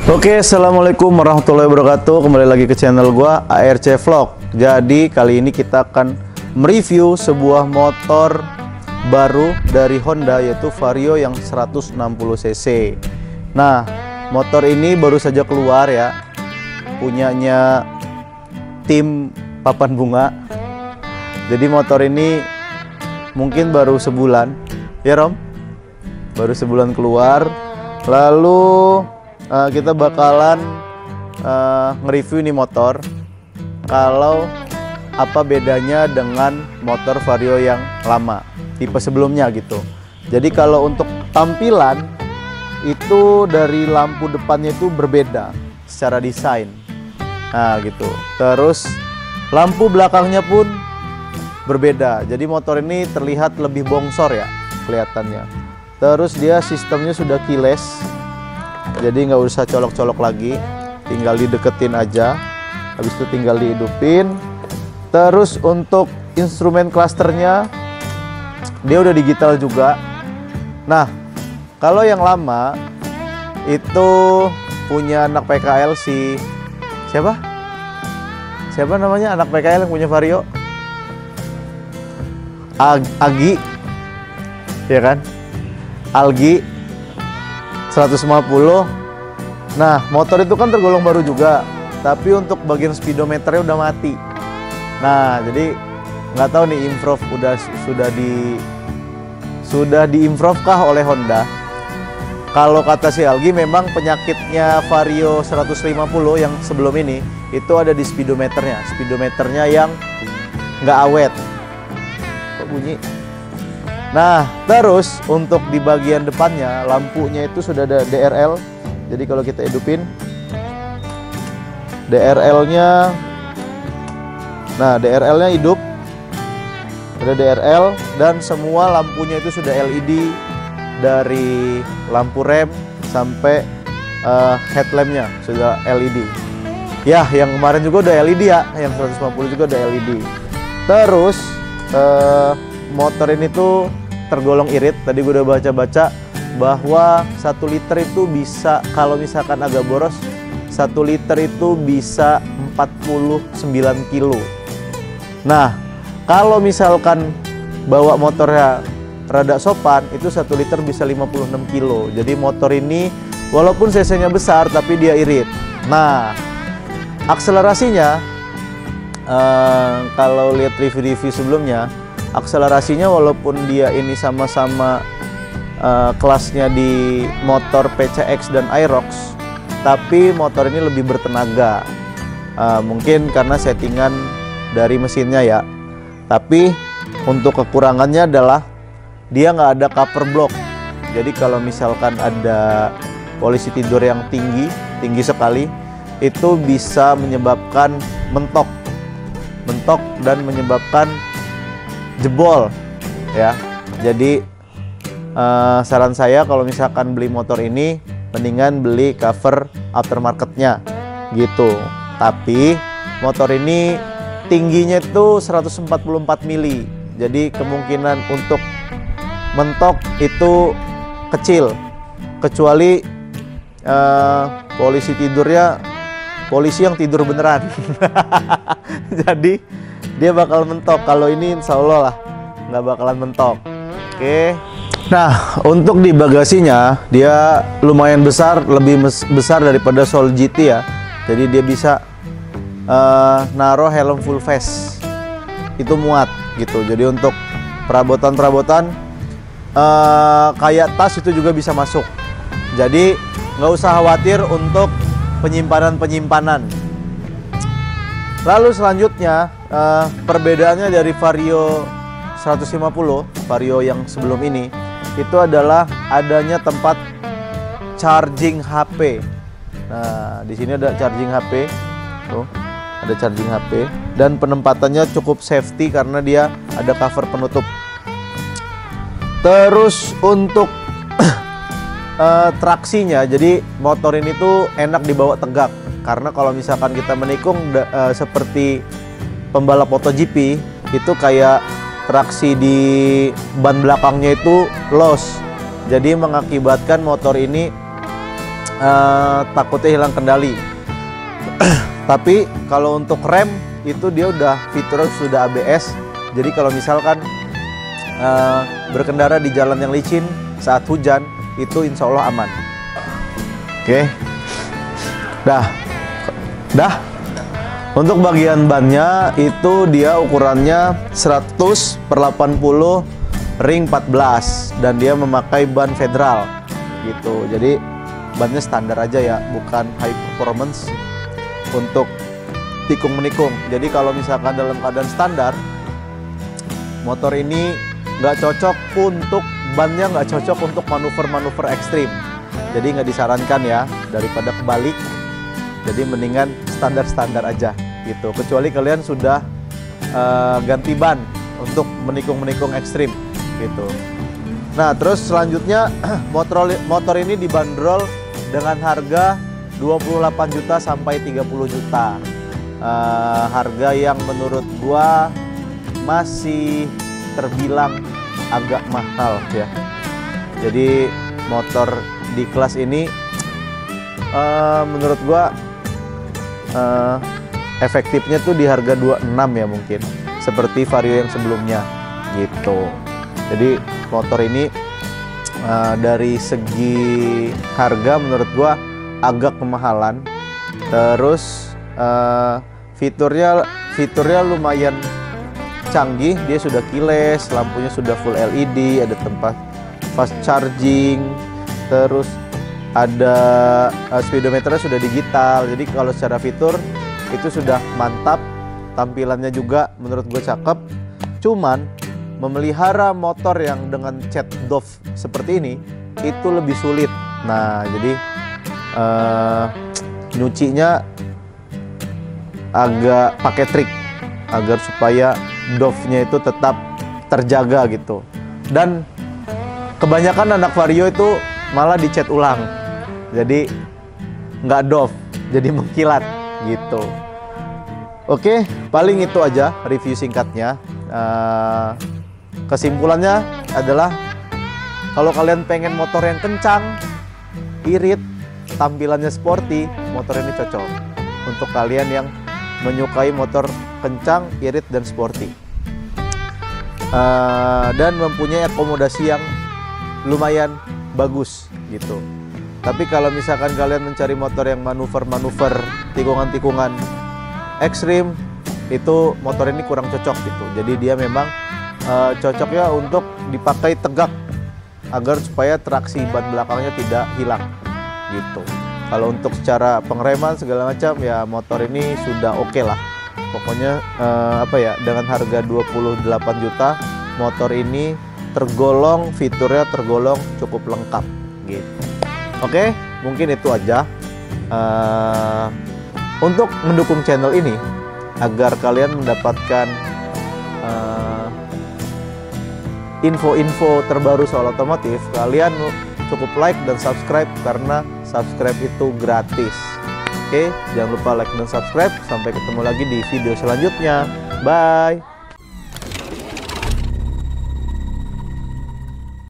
Oke, assalamualaikum warahmatullahi wabarakatuh. Kembali lagi ke channel gua ARC Vlog. Jadi kali ini kita akan mereview sebuah motor baru dari Honda, yaitu Vario yang 160 cc. Nah, motor ini baru saja keluar ya, punyanya tim Papan Bunga. Jadi motor ini mungkin baru sebulan ya Rom, baru sebulan keluar. Lalu kita bakalan nge-review nih motor, kalau apa bedanya dengan motor Vario yang lama, tipe sebelumnya gitu. Jadi kalau untuk tampilan itu dari lampu depannya itu berbeda secara desain, nah gitu. Terus lampu belakangnya pun berbeda, jadi motor ini terlihat lebih bongsor ya kelihatannya. Terus dia sistemnya sudah keyless, jadi nggak usah colok-colok lagi, tinggal dideketin aja, habis itu tinggal dihidupin. Terus untuk instrumen clusternya dia udah digital juga. Nah, kalau yang lama itu punya anak PKL si siapa namanya, anak PKL yang punya Vario, Agi ya kan, Algi 150. Nah, motor itu kan tergolong baru juga, tapi untuk bagian speedometernya udah mati. Nah, jadi nggak tahu nih improve sudah di-improve kah oleh Honda. Kalau kata si Algi, memang penyakitnya Vario 150 yang sebelum ini itu ada di speedometernya yang nggak awet. Kok bunyi? Nah, terus untuk di bagian depannya, lampunya itu sudah ada DRL. Jadi kalau kita hidupin DRL-nya, nah DRL-nya hidup, ada DRL, dan semua lampunya itu sudah LED, dari lampu rem sampai headlampnya sudah LED. Ya, yang kemarin juga udah LED ya, yang 150 juga udah LED. Terus motor ini tuh tergolong irit. Tadi gue udah baca-baca bahwa 1 liter itu bisa, kalau misalkan agak boros, 1 liter itu bisa 49 kilo. Nah, kalau misalkan bawa motornya rada sopan, itu 1 liter bisa 56 kilo. Jadi motor ini walaupun cc-nya besar, tapi dia irit. Nah, akselerasinya, kalau lihat review-review sebelumnya, akselerasinya walaupun dia ini sama-sama kelasnya di motor PCX dan Aerox, tapi motor ini lebih bertenaga. Mungkin karena settingan dari mesinnya ya. Tapi untuk kekurangannya adalah dia nggak ada cover block. Jadi kalau misalkan ada posisi tidur yang tinggi sekali, itu bisa menyebabkan mentok dan menyebabkan jebol ya. Jadi saran saya kalau misalkan beli motor ini, mendingan beli cover aftermarketnya gitu. Tapi motor ini tingginya itu 144 mili, jadi kemungkinan untuk mentok itu kecil, kecuali polisi tidurnya polisi yang tidur beneran. Jadi dia bakal mentok. Kalau ini insya Allah lah nggak bakalan mentok. Oke. Nah, untuk di bagasinya dia lumayan besar, lebih besar daripada Soul GT ya. Jadi dia bisa naruh helm full face, itu muat gitu. Jadi untuk perabotan kayak tas itu juga bisa masuk. Jadi nggak usah khawatir untuk penyimpanan. Lalu selanjutnya, perbedaannya dari Vario 150, Vario yang sebelum ini, itu adalah adanya tempat charging HP. Nah, di sini ada charging HP, tuh, ada charging HP, dan penempatannya cukup safety karena dia ada cover penutup. Terus untuk traksinya, jadi motor ini tuh enak dibawa tegak, karena kalau misalkan kita menikung seperti pembalap MotoGP, itu kayak traksi di ban belakangnya itu loss, jadi mengakibatkan motor ini takutnya hilang kendali. Tapi kalau untuk rem itu dia udah fiturnya sudah ABS. Jadi kalau misalkan berkendara di jalan yang licin saat hujan itu insya Allah aman. Oke. Dah. Untuk bagian bannya itu dia ukurannya 100/80 ring 14 dan dia memakai ban federal gitu. Jadi bannya standar aja ya, bukan high performance untuk tikung menikung. Jadi kalau misalkan dalam keadaan standar, motor ini nggak cocok untuk bannya, nggak cocok untuk manuver-manuver ekstrim. Jadi nggak disarankan ya, daripada kebalik. Jadi mendingan standar-standar aja gitu. Kecuali kalian sudah ganti ban untuk menikung-menikung ekstrim gitu. Nah, terus selanjutnya motor ini dibanderol dengan harga 28 juta sampai 30 juta. Harga yang menurut gua masih terbilang agak mahal ya. Jadi motor di kelas ini menurut gua efektifnya tuh di harga 26 ya mungkin, seperti Vario yang sebelumnya gitu. Jadi motor ini dari segi harga menurut gua agak kemahalan. Terus fiturnya lumayan canggih, dia sudah keyless, lampunya sudah full LED, ada tempat fast charging, terus ada speedometernya sudah digital. Jadi kalau secara fitur itu sudah mantap, tampilannya juga menurut gue cakep. Cuman memelihara motor yang dengan cat doff seperti ini itu lebih sulit. Nah, jadi nyucinya agak pakai trik agar supaya doff-nya itu tetap terjaga gitu. Dan kebanyakan anak Vario itu malah dicat ulang, jadi nggak doff, jadi mengkilat gitu. Oke, paling itu aja review singkatnya. Kesimpulannya adalah kalau kalian pengen motor yang kencang, irit, tampilannya sporty, motor ini cocok untuk kalian yang menyukai motor kencang, irit, dan sporty, dan mempunyai akomodasi yang lumayan bagus gitu. Tapi kalau misalkan kalian mencari motor yang manuver-manuver, tikungan-tikungan ekstrim, itu motor ini kurang cocok gitu. Jadi dia memang cocoknya untuk dipakai tegak agar supaya traksi ban belakangnya tidak hilang gitu. Kalau untuk secara pengereman segala macam ya motor ini sudah oke lah. Pokoknya dengan harga 28 juta motor ini tergolong fiturnya tergolong cukup lengkap gitu. Oke, mungkin itu aja untuk mendukung channel ini agar kalian mendapatkan info-info terbaru soal otomotif. Kalian cukup like dan subscribe karena subscribe itu gratis. Oke, jangan lupa like dan subscribe. Sampai ketemu lagi di video selanjutnya. Bye.